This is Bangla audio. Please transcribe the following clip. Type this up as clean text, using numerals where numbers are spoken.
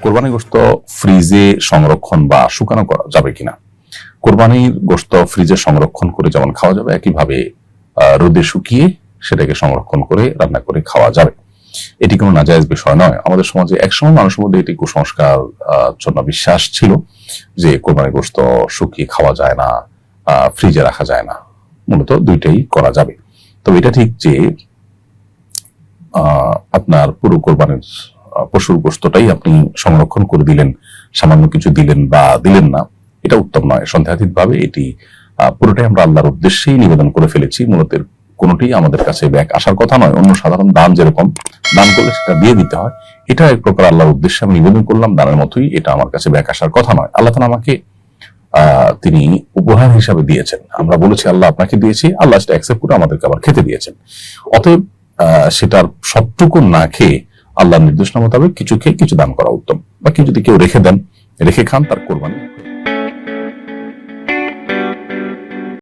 কোরবানির গোশত ফ্রিজে সংরক্ষণ বা শুকানো করা যাবে কিনা? কোরবানির গোশত ফ্রিজে সংরক্ষণ করে যেমন খাওয়া যাবে, একইভাবে রোদে শুকিয়ে সেটাকে সংরক্ষণ করে রান্না করে খাওয়া যাবে। এটি কোনো নাজায়েজ বিষয় নয়। আমাদের সমাজে একসময় মানুষের মধ্যে এটি কুসংস্কার জন্য বিশ্বাস ছিল যে কোরবানির গোশত শুকিয়ে খাওয়া যায় না, ফ্রিজে রাখা যায় না। মূলত দুইটাই করা যাবে। তবে এটা ঠিক যে আপনার পুরো কোরবানির পশুর গোশতটাই আপনি সংরক্ষণ করে দিলেন, সামান্য কিছু দিলেন বা দিলেন না, এটা উত্তম নয়। সন্দেহাতীত ভাবে এটি পুরোটাই আমরা আল্লাহর উদ্দেশ্যেই নিবেদন করে ফেলেছি। মূলত কোনোটি আমাদের কাছে ব্যাক আসার কথা নয়। অন্য সাধারণ দান যেরকম দান করলে সেটা দিয়ে দিতে হয়, এটা এক প্রকার আল্লাহর উদ্দেশ্যে আমি নিবেদন করলাম, দানের মতোই। এটা আমার কাছে ব্যাক আসার কথা নয়। আল্লাহ তাআলা আমাকে তিনি উপহার হিসাবে দিয়েছেন। আমরা বলেছি আল্লাহ আপনাকে দিয়েছি, আল্লাহ সেটা অ্যাকসেপ্ট করে আমাদেরকে আবার খেতে দিয়েছেন। অতএব সেটার সবটুকু না খেয়ে আল্লাহর নির্দেশনা মোতাবেক কিছু খেয়ে কিছু দান করা উত্তম। বা যদি কেউ রেখে দেন, রেখে খান, তার কোরবানি